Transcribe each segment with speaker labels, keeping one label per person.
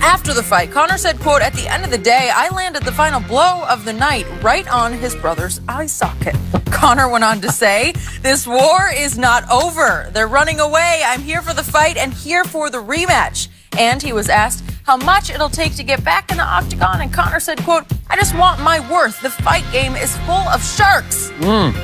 Speaker 1: After the fight, Conor said, quote, "At the end of the day, I landed the final blow of the night right on his brother's eye socket." Conor went on to say, "This war is not over. They're running away. I'm here for the fight and here for the rematch." And he was asked how much it'll take to get back in the octagon, and Conor said, quote, "I just want my worth. The fight game is full of sharks.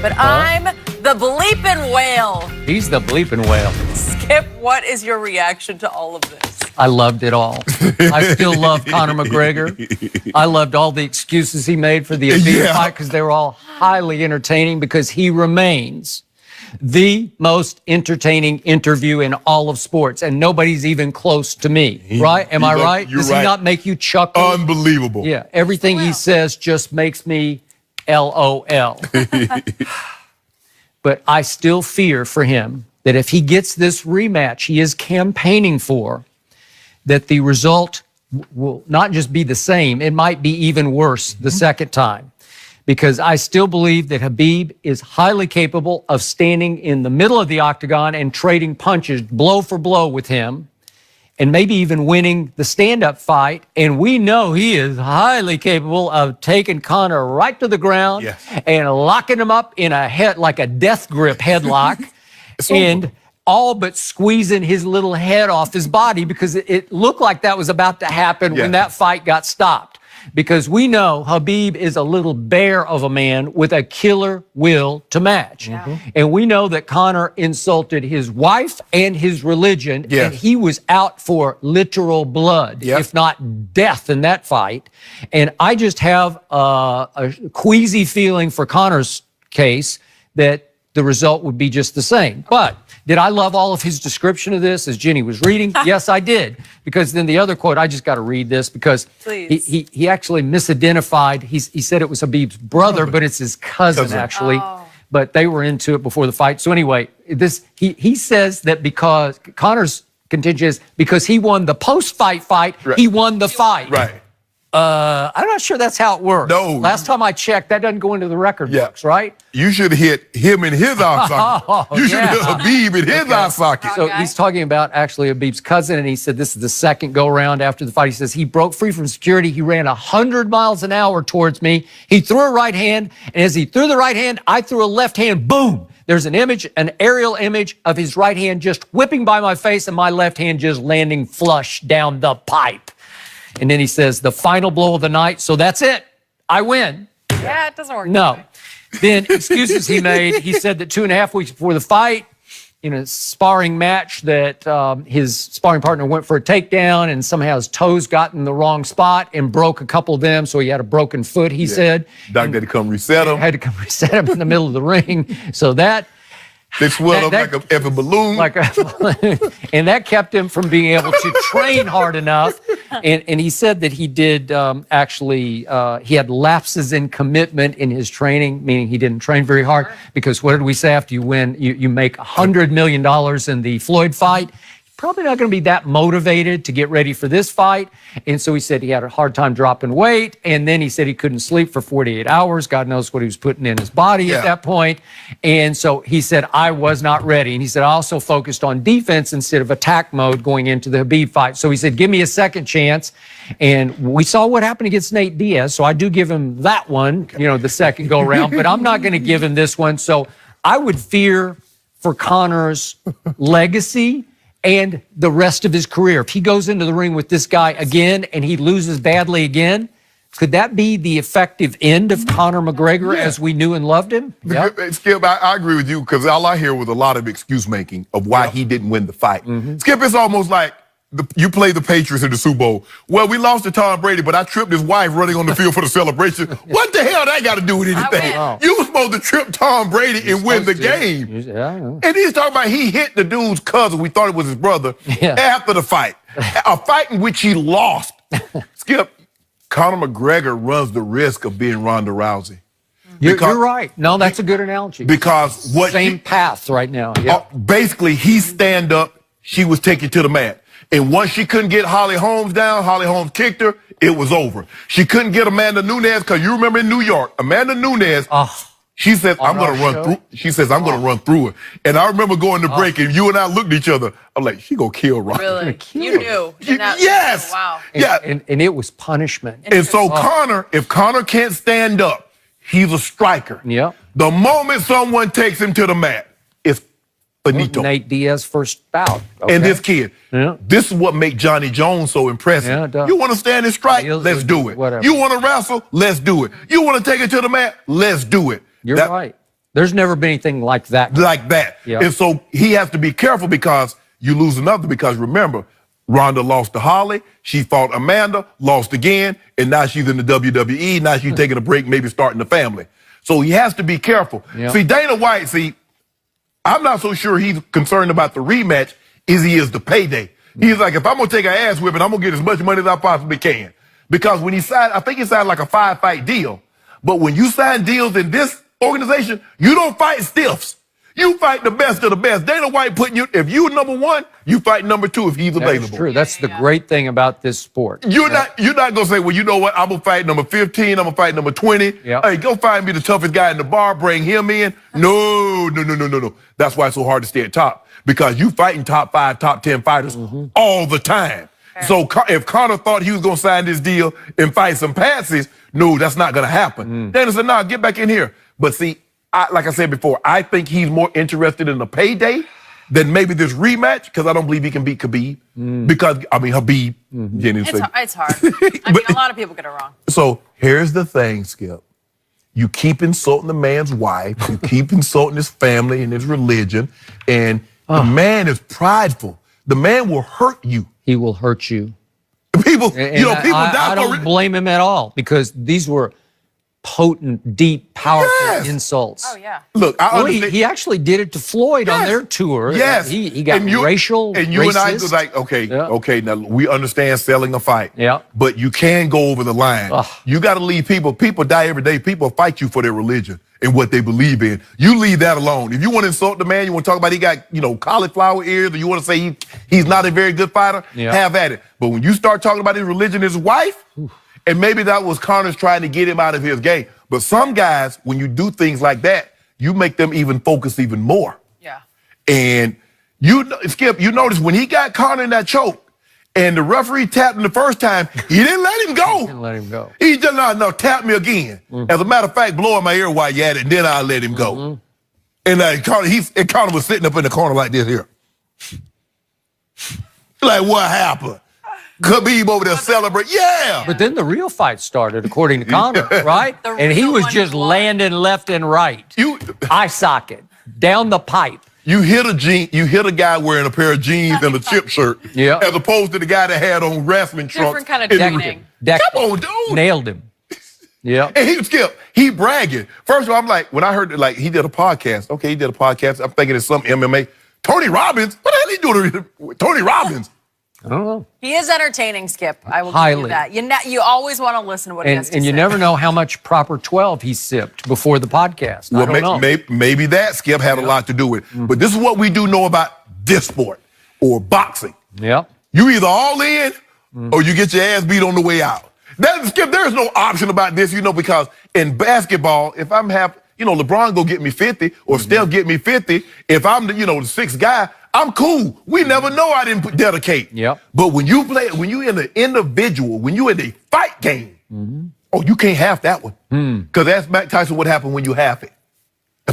Speaker 1: But I'm the bleeping whale."
Speaker 2: He's the bleeping whale.
Speaker 1: Skip, what is your reaction to all of this?
Speaker 2: I loved it all. I still love Conor McGregor. I loved all the excuses he made for the Khabib fight because they were all highly entertaining, because he remains the most entertaining interview in all of sports, and nobody's even close to me, right? Am I right? Does he not make you chuckle?
Speaker 3: Unbelievable.
Speaker 2: Yeah, everything he says just makes me LOL. But I still fear for him that if he gets this rematch he is campaigning for, that the result will not just be the same, it might be even worse the second time. Because I still believe that Khabib is highly capable of standing in the middle of the octagon and trading punches blow for blow with him, and maybe even winning the stand-up fight. And we know he is highly capable of taking Conor right to the ground and locking him up in a head, like a death grip headlock, and all but squeezing his little head off his body, because it looked like that was about to happen when that fight got stopped. Because we know Khabib is a little bear of a man with a killer will to match. And we know that Conor insulted his wife and his religion, and he was out for literal blood, if not death, in that fight. And I just have a queasy feeling for Conor's case that the result would be just the same. But did I love all of his description of this as Jenny was reading? Yes, I did. Because then the other quote, I just got to read this because he actually misidentified. He said it was Khabib's brother, but it's his cousin actually. But they were into it before the fight. So anyway, he says that because Conor's contention is because he won the post-fight fight, he won the fight. I'm not sure that's how it works.
Speaker 3: No.
Speaker 2: Last time I checked, that doesn't go into the record books, right?
Speaker 3: You should hit him in his eye socket. You should hit Khabib in his eye socket.
Speaker 2: So he's talking about actually Khabib's cousin, and he said this is the second go-around after the fight. He says he broke free from security. He ran 100 miles an hour towards me. He threw a right hand, and as he threw the right hand, I threw a left hand. Boom! There's an image, an aerial image of his right hand just whipping by my face and my left hand just landing flush down the pipe. And then he says, the final blow of the night, so that's it. I win.
Speaker 1: Yeah, it doesn't work.
Speaker 2: No. Then excuses he made. He said that 2.5 weeks before the fight, in a sparring match, that his sparring partner went for a takedown and somehow his toes got in the wrong spot and broke a couple of them, so he had a broken foot, he said.
Speaker 3: Doctor had to come reset him.
Speaker 2: Had to come reset him in the middle of the ring. So that...
Speaker 3: They swelled up like a balloon.
Speaker 2: And that kept him from being able to train hard enough. And he said that he did he had lapses in commitment in his training, meaning he didn't train very hard. Because what did we say after you win? You make $100 million in the Floyd fight. Probably not going to be that motivated to get ready for this fight. And so he said he had a hard time dropping weight. And then he said he couldn't sleep for 48 hours. God knows what he was putting in his body at that point. And so he said, I was not ready. And he said, I also focused on defense instead of attack mode going into the Khabib fight. So he said, give me a second chance. And we saw what happened against Nate Diaz. So I do give him that one, the second go around. But I'm not going to give him this one. So I would fear for Conor's legacy and the rest of his career. If he goes into the ring with this guy again and he loses badly again, could that be the effective end of Conor McGregor as we knew and loved him?
Speaker 3: Skip, I agree with you, because all I hear was a lot of excuse making of why he didn't win the fight. Skip, it's almost like you play the Patriots in the Super Bowl. Well, we lost to Tom Brady, but I tripped his wife running on the field for the celebration. What the hell that got to do with anything? You were supposed to trip Tom Brady and win the game. And he's talking about he hit the dude's cousin, we thought it was his brother, after the fight. A fight in which he lost. Skip, Conor McGregor runs the risk of being Ronda Rousey.
Speaker 2: You're right. No, that's a good analogy.
Speaker 3: Because
Speaker 2: same path right now.
Speaker 3: Basically, he stand up, she was taken to the mat. And once she couldn't get Holly Holmes down, Holly Holmes kicked her, it was over. She couldn't get Amanda Nunes, because you remember in New York, Amanda Nunes, She says, I'm
Speaker 2: our
Speaker 3: going to run
Speaker 2: show?
Speaker 3: through. She says, I'm going to run through it. And I remember going to break, and you and I looked at each other. I'm like, she going to kill Ronda.
Speaker 1: Really? You knew.
Speaker 3: Yes.
Speaker 1: Wow.
Speaker 3: Yeah.
Speaker 2: And it was punishment.
Speaker 3: And so Conor, if Conor can't stand up, he's a striker.
Speaker 2: Yeah.
Speaker 3: The moment someone takes him to the mat, it's finito.
Speaker 2: Nate Diaz first bout.
Speaker 3: And this kid,
Speaker 2: Yeah.
Speaker 3: this is what makes Johnny Jones so impressive.
Speaker 2: Yeah, it does.
Speaker 3: You want to stand and strike? Let's do it.
Speaker 2: Whatever.
Speaker 3: You want to wrestle? Let's do it. You want to take it to the mat? Let's do it.
Speaker 2: You're right. There's never been anything like that.
Speaker 3: Like that.
Speaker 2: Yeah.
Speaker 3: And so he has to be careful because you lose another. Because remember, Ronda lost to Holly. She fought Amanda, lost again, and now she's in the WWE. Now she's taking a break, maybe starting a family. So he has to be careful.
Speaker 2: Yeah.
Speaker 3: See, Dana White, I'm not so sure he's concerned about the rematch as he is the payday. He's like, if I'm going to take an ass whipping, I'm going to get as much money as I possibly can. Because when he signed, I think he signed like a 5-fight deal. But when you sign deals in this organization, you don't fight stiffs. You fight the best of the best. Dana White putting you, if you're number one, you fight number two if he's available.
Speaker 2: That's true. That's the great thing about this sport.
Speaker 3: You're not going to say, well, you know what? I'm going to fight number 15. I'm going to fight number 20.
Speaker 2: Yep.
Speaker 3: Hey, go find me the toughest guy in the bar. Bring him in. No. That's why it's so hard to stay at top. Because you fighting top 5, top 10 fighters all the time. So if Conor thought he was going to sign this deal and fight some patsies, no, that's not going to happen. Dana said, nah, get back in here. But see, like I said before, I think he's more interested in the payday than maybe this rematch because I don't believe he can beat Khabib. Because, Habib.
Speaker 1: It's hard. I mean, a lot of people get it wrong.
Speaker 3: So here's the thing, Skip. You keep insulting the man's wife. You keep insulting his family and his religion. And the man is prideful. The man will hurt you.
Speaker 2: He will hurt you.
Speaker 3: People,
Speaker 2: And
Speaker 3: people die
Speaker 2: I
Speaker 3: for
Speaker 2: don't blame him at all because these were potent, deep, powerful insults.
Speaker 1: Oh, yeah.
Speaker 3: Look, I understand.
Speaker 2: He actually did it to Floyd on their tour.
Speaker 3: Yes.
Speaker 2: He got
Speaker 3: racial, and you
Speaker 2: racist.
Speaker 3: and I was like, okay, now we understand selling a fight.
Speaker 2: Yeah.
Speaker 3: But you can go over the line. You got to leave people. People die every day. People fight you for their religion and what they believe in. You leave that alone. If you want to insult the man, you want to talk about he got, cauliflower ears, or you want to say he's not a very good fighter, have at it. But when you start talking about his religion, his wife, and maybe that was Conor's trying to get him out of his game. But some guys, when you do things like that, you make them even focus even more.
Speaker 1: Yeah.
Speaker 3: And Skip, you notice when he got Conor in that choke and the referee tapped him the first time, he didn't let him go.
Speaker 2: He didn't let him go.
Speaker 3: He just, no, tap me again. As a matter of fact, blow in my ear while you at it, and then I'll let him go. And Conor was sitting up in the corner like this here. Like, what happened? Khabib over there celebrating. Yeah.
Speaker 2: But then the real fight started, according to Conor, right? And he was just landing left and right. Eye socket, down the pipe.
Speaker 3: You hit a guy wearing a pair of jeans and a chip shirt, as opposed to the guy that had on wrestling trunks.
Speaker 1: Different kind of decking.
Speaker 3: Come on, dude.
Speaker 2: Nailed him. Yeah.
Speaker 3: And he bragging. First of all, I'm like, when I heard that, he did a podcast. Okay, he did a podcast. I'm thinking it's some MMA. Tony Robbins? What the hell he doing with Tony Robbins?
Speaker 2: I don't know.
Speaker 1: He is entertaining, Skip. I will give you that. You always want to listen to what he has to say.
Speaker 2: And you never know how much proper 12 he sipped before the podcast. I don't know.
Speaker 3: Maybe that, Skip, had a lot to do with it. But this is what we do know about this sport or boxing.
Speaker 2: Yeah.
Speaker 3: You either all in or you get your ass beat on the way out. Skip, there's no option about this, because in basketball, if I'm LeBron go get me 50 or Steph get me 50, if I'm the sixth guy, I'm cool. We never know I didn't dedicate.
Speaker 2: Yep.
Speaker 3: But when you in the individual, when you in a fight game, you can't have that one. Because that's Mike Tyson what happened when you have it.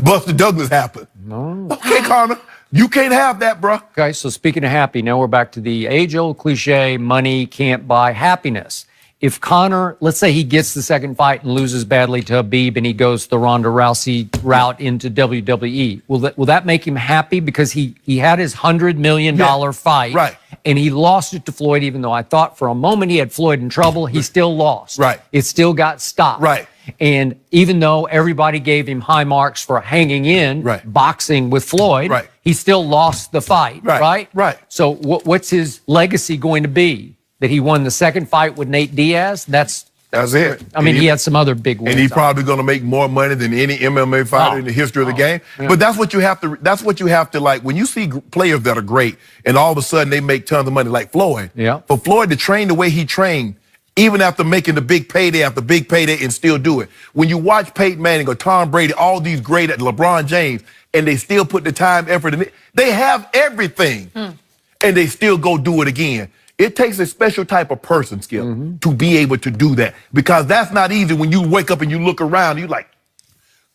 Speaker 3: Buster Douglas happened. No. Okay, Conor, you can't have that, bro.
Speaker 2: Okay, so speaking of happy, now we're back to the age-old cliche, money can't buy happiness. If Conor, let's say he gets the second fight and loses badly to Khabib and he goes the Ronda Rousey route into WWE, will that make him happy? Because he had his $100 million fight,
Speaker 3: right,
Speaker 2: and he lost it to Floyd, even though I thought for a moment he had Floyd in trouble, he still lost.
Speaker 3: Right.
Speaker 2: It still got stopped.
Speaker 3: Right.
Speaker 2: And even though everybody gave him high marks for hanging in, boxing with Floyd, he still lost the fight, right?
Speaker 3: Right.
Speaker 2: So what's his legacy going to be? That he won the second fight with Nate Diaz? That's
Speaker 3: it.
Speaker 2: I mean, he had some other big wins.
Speaker 3: And he's probably going to make more money than any MMA fighter in the history of the game. Yeah. But that's what you have to like, when you see players that are great and all of a sudden they make tons of money like Floyd.
Speaker 2: Yeah.
Speaker 3: For Floyd to train the way he trained, even after making the big payday after big payday and still do it. When you watch Peyton Manning or Tom Brady, all these great at LeBron James, and they still put the time, effort in it, they have everything, and they still go do it again. It takes a special type of person, Skip, to be able to do that, because that's not easy. When you wake up and you look around, you're like,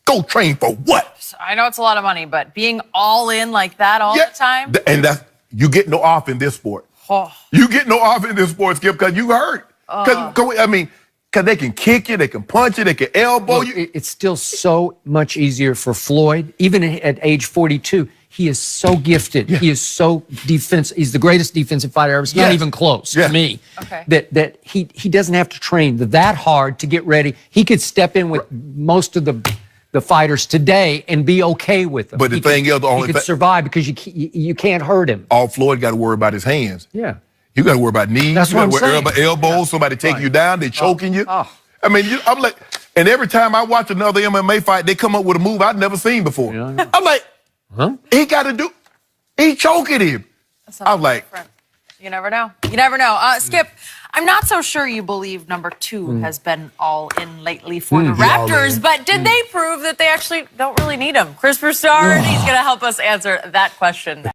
Speaker 3: go train for what?
Speaker 1: I know it's a lot of money, but being all in like that all the time?
Speaker 3: And you get no off in this sport.
Speaker 1: Oh.
Speaker 3: You get no off in this sport, Skip, because you hurt. Because they can kick you, they can punch you, they can elbow you.
Speaker 2: It's still so much easier for Floyd, even at age 42. He is so gifted. He is so defensive. He's the greatest defensive fighter ever. It's not even close to me.
Speaker 1: Okay.
Speaker 2: That he doesn't have to train that hard to get ready. He could step in with most of the fighters today and be okay with them.
Speaker 3: But the thing is,
Speaker 2: he could survive because you can't hurt him.
Speaker 3: All Floyd got to worry about his hands.
Speaker 2: Yeah.
Speaker 3: You got to worry about knees.
Speaker 2: That's what I'm saying.
Speaker 3: Elbows, somebody taking you down, they choking you. I mean, I'm like, and every time I watch another MMA fight, they come up with a move I'd never seen before. I'm like, he got to do, he choking him. I'm like,
Speaker 1: different. You never know. You never know. Skip, I'm not so sure you believe number 2 has been all in lately for the Raptors, but did they prove that they actually don't really need him? Chris Broussard, he's going to help us answer that question.